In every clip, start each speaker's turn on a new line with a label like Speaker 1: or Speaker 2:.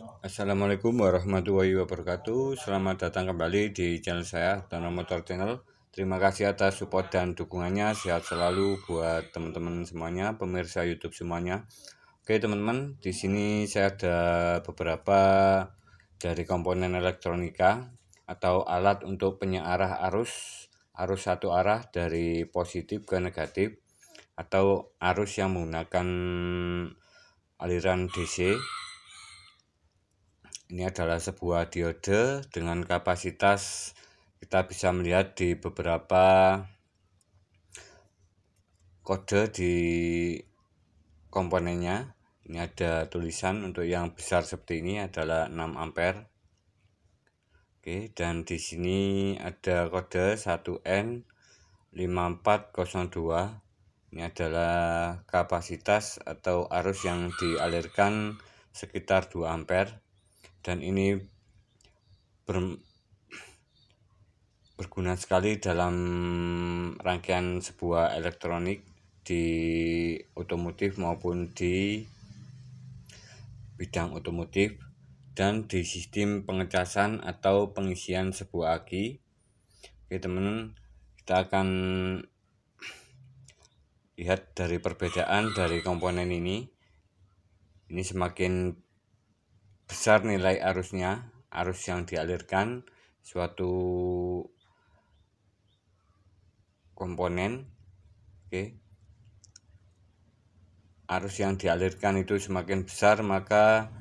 Speaker 1: Assalamualaikum warahmatullahi wabarakatuh. Selamat datang kembali di channel saya, Dono Motor Channel. Terima kasih atas support dan dukungannya. Sehat selalu buat teman-teman semuanya, pemirsa YouTube semuanya. Oke teman-teman, di sini saya ada beberapa dari komponen elektronika atau alat untuk penyearah arus satu arah dari positif ke negatif atau arus yang menggunakan aliran DC. Ini adalah sebuah diode dengan kapasitas, kita bisa melihat di beberapa kode di komponennya. Ini ada tulisan untuk yang besar seperti ini adalah 6 ampere. Oke, dan di sini ada kode 1N5402. Ini adalah kapasitas atau arus yang dialirkan sekitar 2 ampere. Dan ini berguna sekali dalam rangkaian sebuah elektronik di otomotif maupun di bidang otomotif dan di sistem pengecasan atau pengisian sebuah aki. Oke teman-teman, kita akan lihat dari perbedaan dari komponen ini. Ini semakin besar nilai arusnya, arus yang dialirkan suatu komponen. Oke, arus yang dialirkan itu semakin besar, maka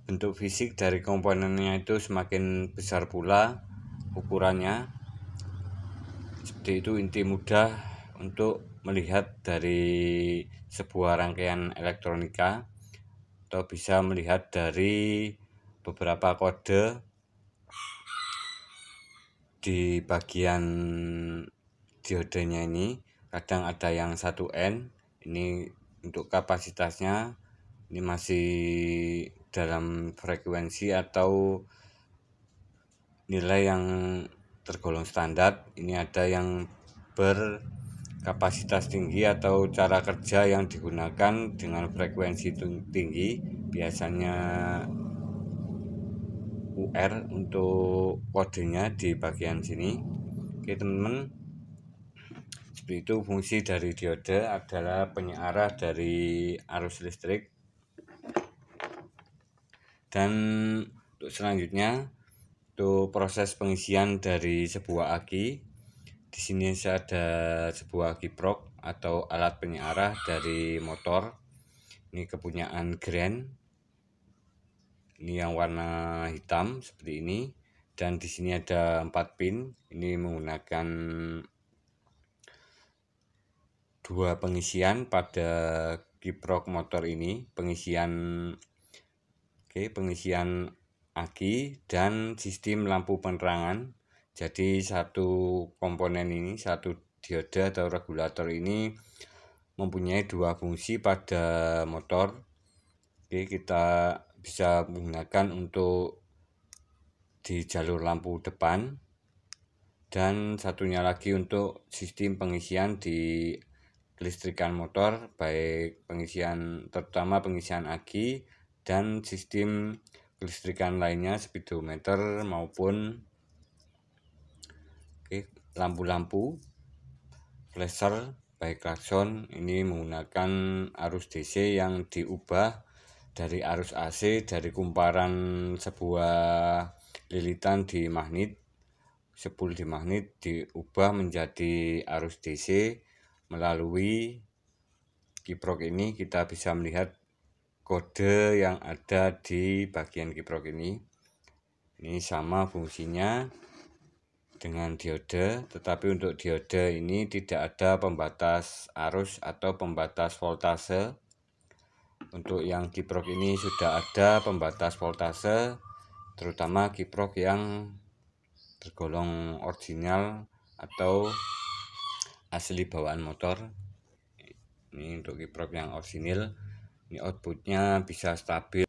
Speaker 1: bentuk fisik dari komponennya itu semakin besar pula ukurannya. Seperti itu inti mudah untuk melihat dari sebuah rangkaian elektronika, atau bisa melihat dari beberapa kode di bagian diodenya. Ini kadang ada yang 1N, ini untuk kapasitasnya ini masih dalam frekuensi atau nilai yang tergolong standar. Ini ada yang berkapasitas tinggi atau cara kerja yang digunakan dengan frekuensi tinggi, biasanya UR untuk kodenya di bagian sini. Oke teman-teman, seperti itu fungsi dari diode adalah penyearah dari arus listrik. Dan untuk selanjutnya, untuk proses pengisian dari sebuah aki. Di sini saya ada sebuah kiprok atau alat penyearah dari motor. Ini kepunyaan Grand. Ini yang warna hitam seperti ini. Dan di sini ada 4 pin. Ini menggunakan 2 pengisian pada kiprok motor ini. Pengisian aki dan sistem lampu penerangan. Jadi satu komponen ini, satu diode atau regulator ini mempunyai 2 fungsi pada motor. Oke, kita bisa menggunakan untuk di jalur lampu depan, dan satunya lagi untuk sistem pengisian di kelistrikan motor, baik pengisian, terutama pengisian aki dan sistem kelistrikan lainnya, speedometer maupun lampu-lampu flasher, baik klakson. Ini menggunakan arus DC yang diubah dari arus AC, dari kumparan sebuah lilitan di magnet, spool di magnet, diubah menjadi arus DC melalui kiprok ini. Kita bisa melihat kode yang ada di bagian kiprok ini. Ini sama fungsinya dengan diode, tetapi untuk diode ini tidak ada pembatas arus atau pembatas voltase. Untuk yang kiprok ini sudah ada pembatas voltase, terutama kiprok yang tergolong original atau asli bawaan motor. Ini untuk kiprok yang orisinil, ini outputnya bisa stabil.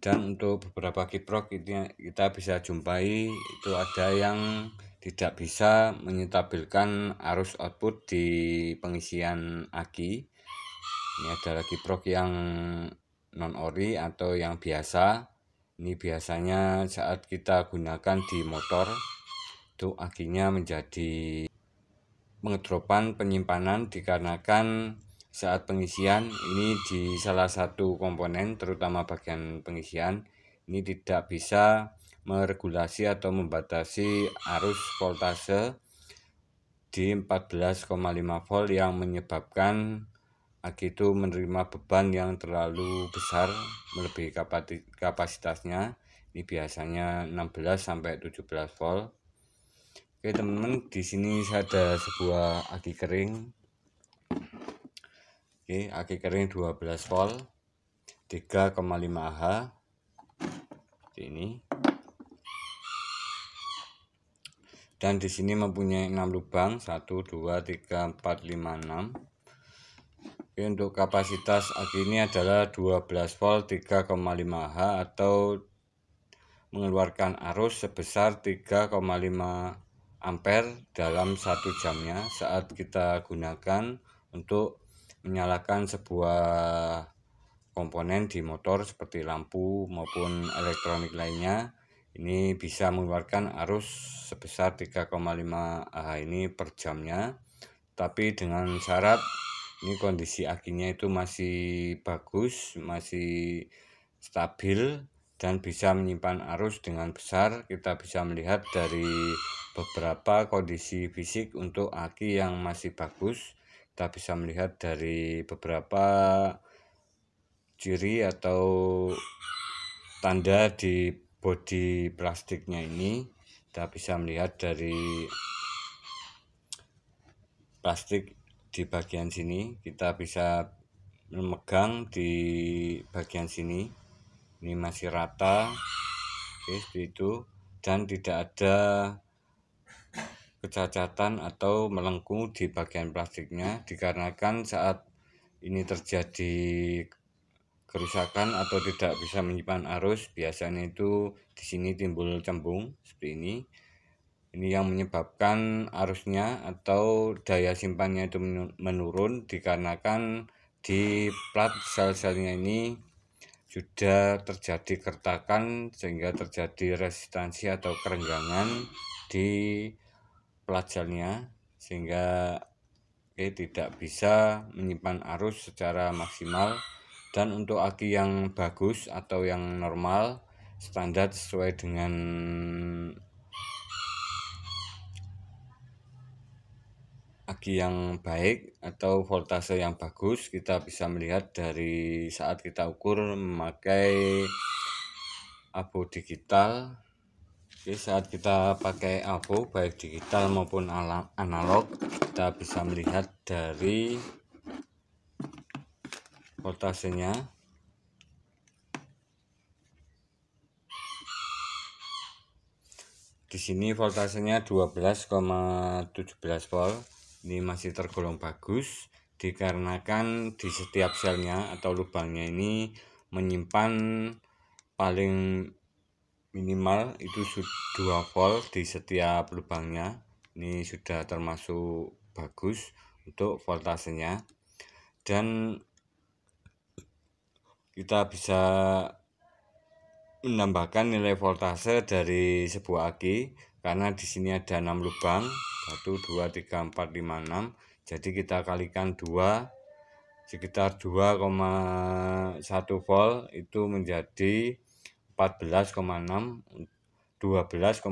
Speaker 1: Dan untuk beberapa kiprok ini kita bisa jumpai itu ada yang tidak bisa menstabilkan arus output di pengisian aki. Ini adalah kiprok yang non ori atau yang biasa. Ini biasanya saat kita gunakan di motor itu akinya menjadi pengedropan penyimpanan dikarenakan saat pengisian ini di salah satu komponen, terutama bagian pengisian, ini tidak bisa meregulasi atau membatasi arus voltase di 14,5 volt yang menyebabkan aki itu menerima beban yang terlalu besar melebihi kapasitasnya. Ini biasanya 16 sampai 17 volt. Oke teman-teman, di sini saya ada sebuah aki kering. Oke, aki kering 12 volt 3,5 Ah. Ini. Dan di sini mempunyai 6 lubang, 1 2 3 4 5 6. Oke, untuk kapasitas aki ini adalah 12 volt 3,5 Ah atau mengeluarkan arus sebesar 3,5 ampere dalam 1 jamnya saat kita gunakan untuk menyalakan sebuah komponen di motor seperti lampu maupun elektronik lainnya. Ini bisa mengeluarkan arus sebesar 3,5 Ah ini per jamnya, tapi dengan syarat ini kondisi akinya itu masih bagus, masih stabil dan bisa menyimpan arus dengan besar. Kita bisa melihat dari beberapa kondisi fisik untuk aki yang masih bagus. Kita bisa melihat dari beberapa ciri atau tanda di bodi plastiknya ini. Kita bisa melihat dari plastik di bagian sini, kita bisa memegang di bagian sini, ini masih rata. Oke, seperti itu, dan tidak ada kecacatan atau melengkung di bagian plastiknya dikarenakan saat ini terjadi kerusakan atau tidak bisa menyimpan arus, biasanya itu di sini timbul cembung seperti ini. Ini yang menyebabkan arusnya atau daya simpannya itu menurun dikarenakan di plat sel-selnya ini sudah terjadi kertakan sehingga terjadi resistansi atau kerenggangan di plat selnya sehingga tidak bisa menyimpan arus secara maksimal. Dan untuk aki yang bagus atau yang normal standar sesuai dengan aki yang baik atau voltase yang bagus, kita bisa melihat dari saat kita ukur memakai avo digital. Oke, saat kita pakai avo baik digital maupun analog, kita bisa melihat dari voltasenya. Di sini voltasenya 12,17 volt. Ini masih tergolong bagus dikarenakan di setiap selnya atau lubangnya ini menyimpan paling minimal itu 2 volt di setiap lubangnya. Ini sudah termasuk bagus untuk voltasenya, dan kita bisa menambahkan nilai voltase dari sebuah aki karena di sini ada 6 lubang, 1 2 3 4 5 6. Jadi kita kalikan 2, sekitar 2,1 volt itu menjadi 14,6 12,6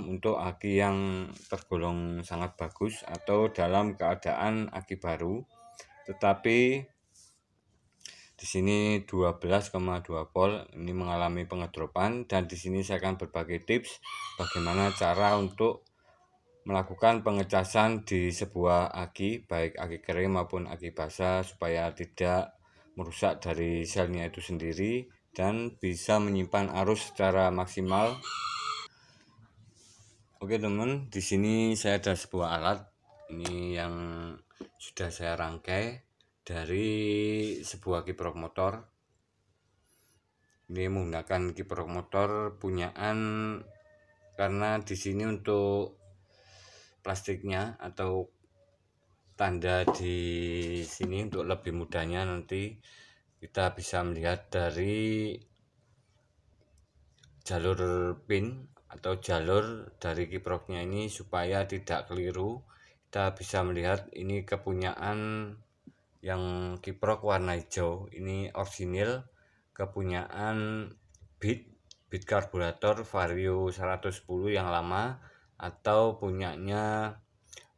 Speaker 1: untuk aki yang tergolong sangat bagus atau dalam keadaan aki baru. Tetapi di sini 12,2 volt ini mengalami pengedropan, dan di sini saya akan berbagi tips bagaimana cara untuk melakukan pengecasan di sebuah aki, baik aki kering maupun aki basah, supaya tidak merusak dari selnya itu sendiri dan bisa menyimpan arus secara maksimal. Oke teman, di sini saya ada sebuah alat ini yang sudah saya rangkai dari sebuah kiprok motor. Ini menggunakan kiprok motor punyaan, karena di sini untuk plastiknya atau tanda di sini untuk lebih mudahnya nanti kita bisa melihat dari jalur pin atau jalur dari kiproknya ini. Supaya tidak keliru, kita bisa melihat ini kepunyaan yang kiprok warna hijau, ini orisinil kepunyaan bit karburator Vario 110 yang lama, atau punyanya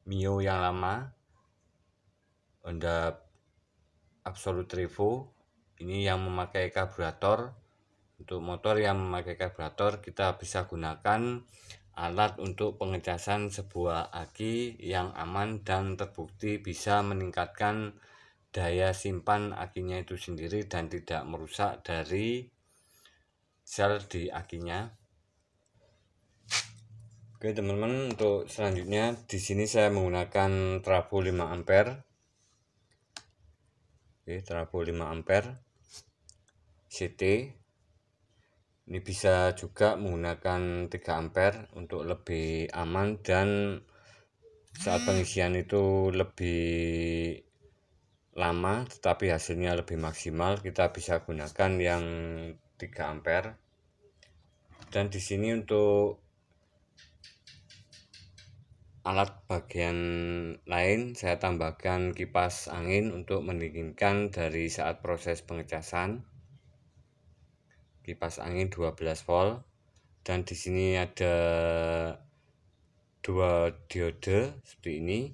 Speaker 1: Mio yang lama, Honda Absolute Revo. Ini yang memakai karburator. Untuk motor yang memakai karburator, kita bisa gunakan alat untuk pengecasan sebuah aki yang aman dan terbukti bisa meningkatkan daya simpan akinya itu sendiri dan tidak merusak dari sel di akinya. Oke teman-teman, untuk selanjutnya di sini saya menggunakan trafo 5 ampere. Oke, trafo 5 ampere CT. Ini bisa juga menggunakan 3 ampere untuk lebih aman dan saat pengisian itu lebih lama tetapi hasilnya lebih maksimal. Kita bisa gunakan yang 3 ampere. Dan di sini untuk alat bagian lain saya tambahkan kipas angin untuk mendinginkan dari saat proses pengecasan. Kipas angin 12 volt. Dan di sini ada 2 diode seperti ini.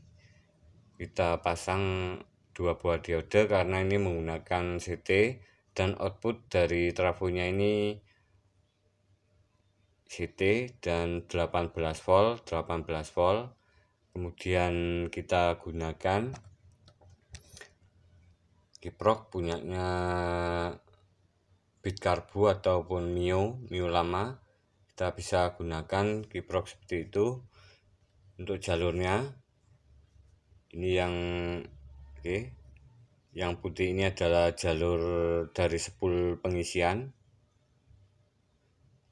Speaker 1: Kita pasang 2 buah diode karena ini menggunakan CT, dan output dari trafonya ini CT dan 18 volt. Kemudian kita gunakan kiprok punyanya Bit Karbu ataupun Mio lama. Kita bisa gunakan kiprok seperti itu. Untuk jalurnya ini yang putih ini adalah jalur dari spool pengisian.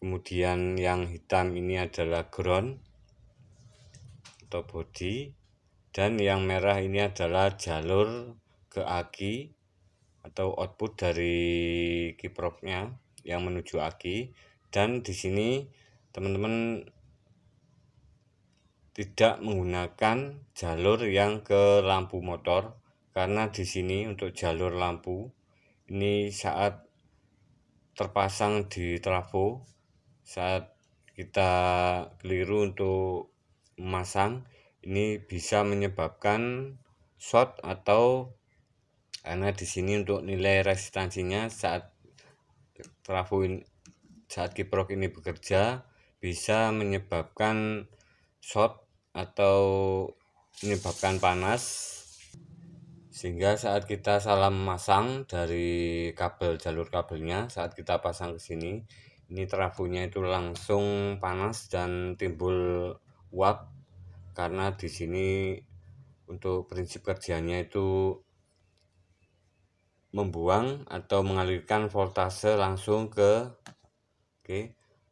Speaker 1: Kemudian yang hitam ini adalah ground atau body, dan yang merah ini adalah jalur ke aki atau output dari kiproknya yang menuju aki. Dan di sini teman-teman tidak menggunakan jalur yang ke lampu motor, karena di sini untuk jalur lampu ini saat terpasang di trafo, saat kita keliru untuk memasang, ini bisa menyebabkan short, atau karena di sini untuk nilai resistansinya saat trafo saat kiprok ini bekerja bisa menyebabkan short atau menyebabkan panas, sehingga saat kita salah memasang dari jalur kabelnya, saat kita pasang ke sini, ini trafonya itu langsung panas dan timbul uap, karena di sini untuk prinsip kerjanya itu membuang atau mengalirkan voltase langsung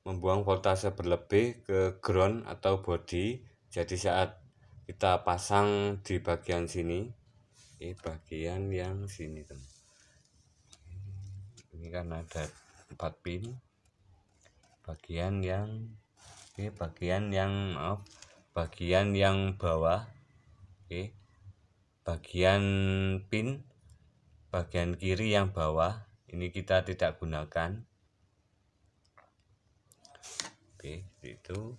Speaker 1: membuang voltase berlebih ke ground atau body. Jadi saat kita pasang di bagian sini, bagian yang sini ini kan ada 4 pin. Bagian yang bawah, bagian pin bagian kiri yang bawah ini kita tidak gunakan. Itu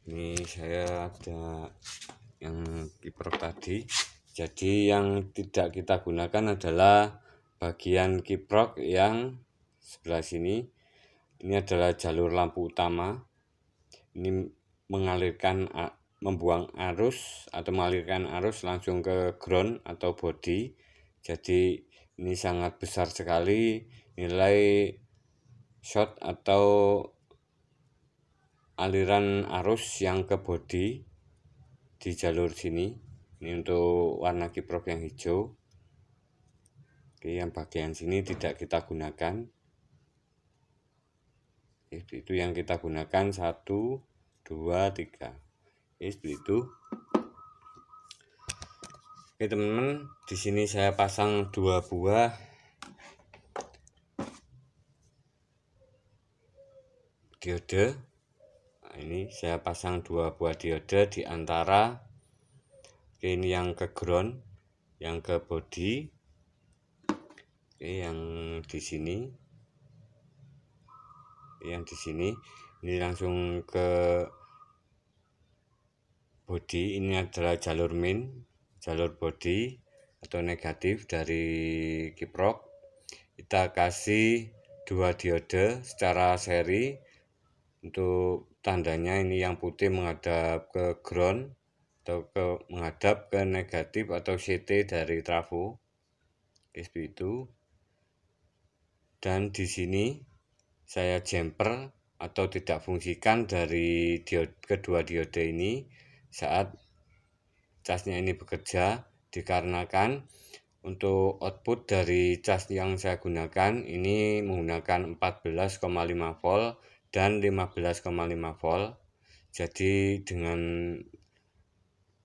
Speaker 1: ini saya ada yang kiprok tadi. Jadi yang tidak kita gunakan adalah bagian kiprok yang sebelah sini. Ini adalah jalur lampu utama. Ini membuang arus atau mengalirkan arus langsung ke ground atau body. Jadi ini sangat besar sekali nilai short atau aliran arus yang ke body di jalur sini. Ini untuk warna kiprok yang hijau. Yang bagian sini tidak kita gunakan. Itu yang kita gunakan 1, 2, 3. Seperti itu. Teman-teman, di sini saya pasang 2 buah diode. Nah, ini saya pasang 2 buah diode di antara ini yang ke ground, yang ke body, yang di sini, ini langsung ke body. Ini adalah jalur min, jalur body atau negatif dari kiprok. Kita kasih 2 diode secara seri. Untuk tandanya ini yang putih menghadap ke ground atau menghadap ke negatif atau CT dari trafo. Seperti itu. Dan di sini saya jumper atau tidak fungsikan dari kedua diode ini saat casnya ini bekerja, dikarenakan untuk output dari cas yang saya gunakan ini menggunakan 14,5 volt dan 15,5 volt. Jadi dengan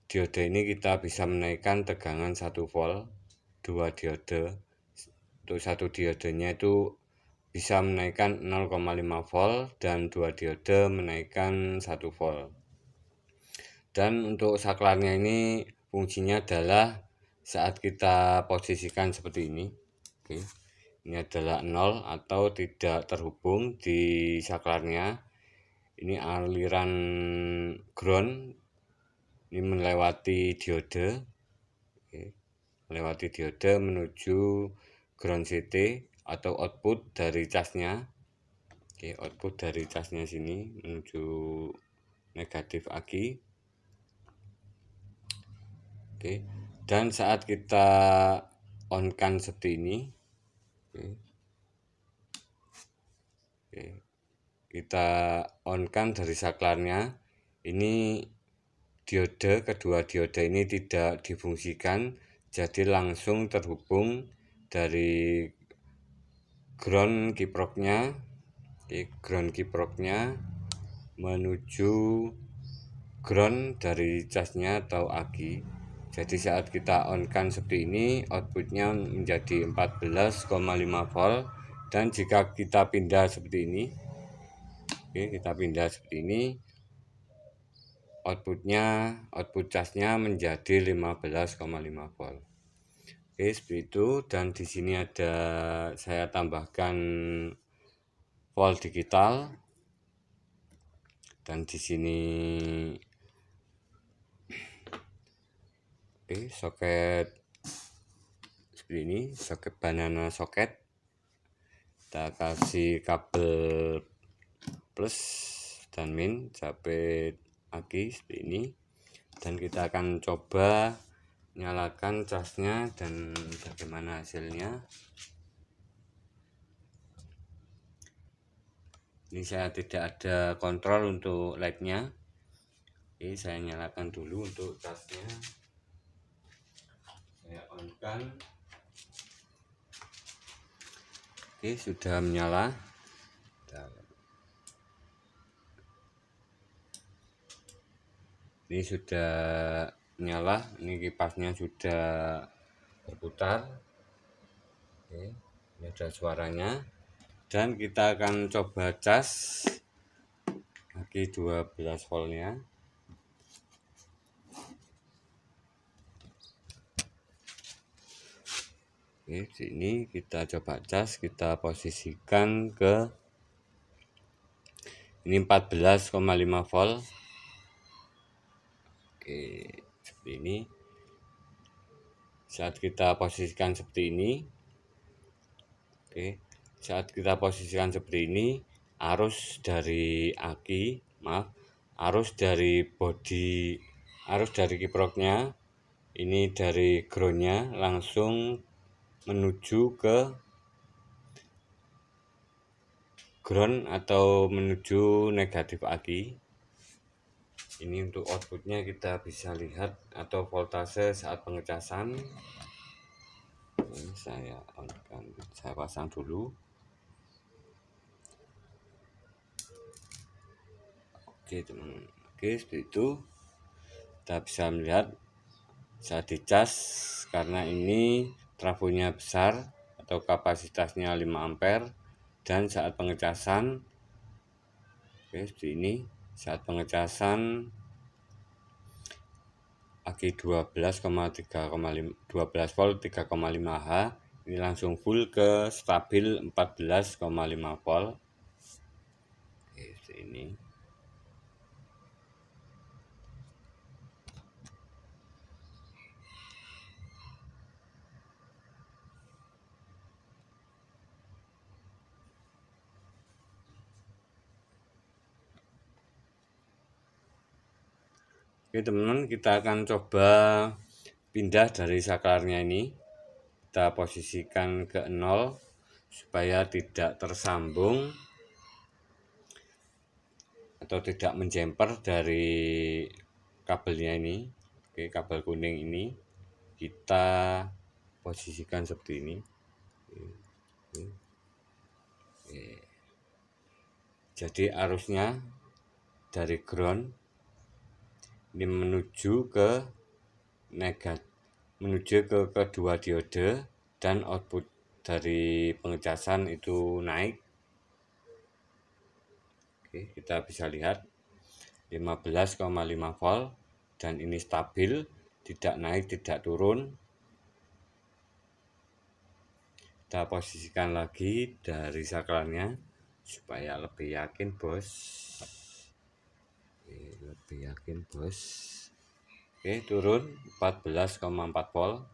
Speaker 1: diode ini kita bisa menaikkan tegangan 1 volt, 2 diode. Untuk satu diodenya itu bisa menaikkan 0,5 volt dan 2 diode menaikkan 1 volt. Dan untuk saklarnya ini fungsinya adalah saat kita posisikan seperti ini. Oke. Ini adalah 0 atau tidak terhubung di saklarnya. Ini aliran ground ini melewati diode. Oke. Melewati diode menuju ground CT atau output dari casnya. Oke, output dari casnya sini menuju negatif aki. Oke, dan saat kita on kan seperti ini, oke, kita on kan dari saklarnya, ini diode, kedua diode ini tidak difungsikan, jadi langsung terhubung dari ground kiproknya, menuju ground dari casnya atau aki. Jadi saat kita on kan seperti ini, outputnya menjadi 14,5 volt. Dan jika kita pindah seperti ini, output casnya menjadi 15,5 volt. Oke, seperti itu. Dan di sini ada saya tambahkan volt digital. Dan di sini soket seperti ini, soket banana soket. Kita kasih kabel plus dan min sampai aki seperti ini. Dan kita akan coba nyalakan casnya dan bagaimana hasilnya. Ini saya tidak ada kontrol untuk LED-nya. Ini saya nyalakan dulu untuk casnya. Saya on kan. Oke, sudah menyala. Ini sudah menyala. Ini kipasnya sudah berputar. Oke, ini ada suaranya. Dan kita akan coba cas aki 12 voltnya. Oke, sini kita coba cas, kita posisikan ke ini 14,5 volt. Oke, seperti ini. Saat kita posisikan seperti ini, saat kita posisikan seperti ini, arus dari kiproknya, ini dari groundnya langsung menuju ke ground atau menuju negatif aki. Ini untuk outputnya kita bisa lihat atau voltase saat pengecasan. Ini saya pasang dulu. Oke teman, seperti itu. Kita bisa melihat saat dicas, karena ini trafonya besar atau kapasitasnya 5 ampere, dan saat pengecasan Oke, seperti ini saat pengecasan aki 12 volt 3,5 H ini langsung full ke stabil 14,5 volt. Oke, seperti ini. Oke teman-teman, kita akan coba pindah dari saklarnya ini. Kita posisikan ke 0 supaya tidak tersambung atau tidak menjemper dari kabelnya ini. Oke, kabel kuning ini kita posisikan seperti ini. Oke. Jadi arusnya dari ground ini menuju ke menuju ke kedua diode, dan output dari pengecasan itu naik. Oke, kita bisa lihat 15,5 volt, dan ini stabil, tidak naik tidak turun. Kita posisikan lagi dari saklarnya supaya lebih yakin bos. Oke, lebih yakin bos. Oke, turun 14,4 volt.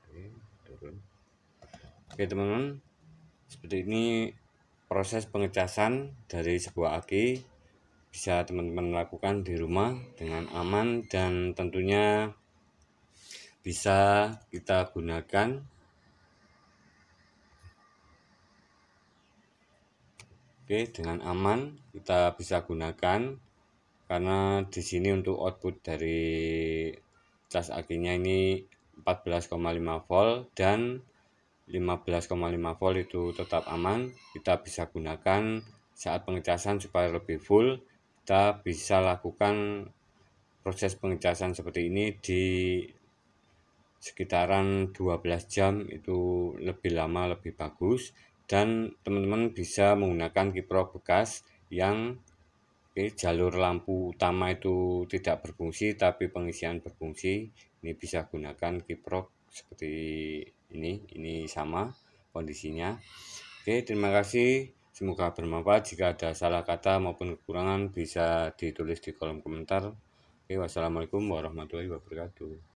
Speaker 1: Oke, turun. Oke teman-teman, seperti ini proses pengecasan dari sebuah aki. Bisa teman-teman lakukan di rumah dengan aman, dan tentunya bisa kita gunakan. Oke, dengan aman kita bisa gunakan, karena di sini untuk output dari cas akinya ini 14,5 volt dan 15,5 volt itu tetap aman. Kita bisa gunakan saat pengecasan supaya lebih full. Kita bisa lakukan proses pengecasan seperti ini di sekitaran 12 jam, itu lebih lama lebih bagus. Dan teman-teman bisa menggunakan kiprok bekas yang jalur lampu utama itu tidak berfungsi tapi pengisian berfungsi. Ini bisa gunakan kiprok seperti ini sama kondisinya. Oke, terima kasih, semoga bermanfaat. Jika ada salah kata maupun kekurangan bisa ditulis di kolom komentar. Oke, wassalamualaikum warahmatullahi wabarakatuh.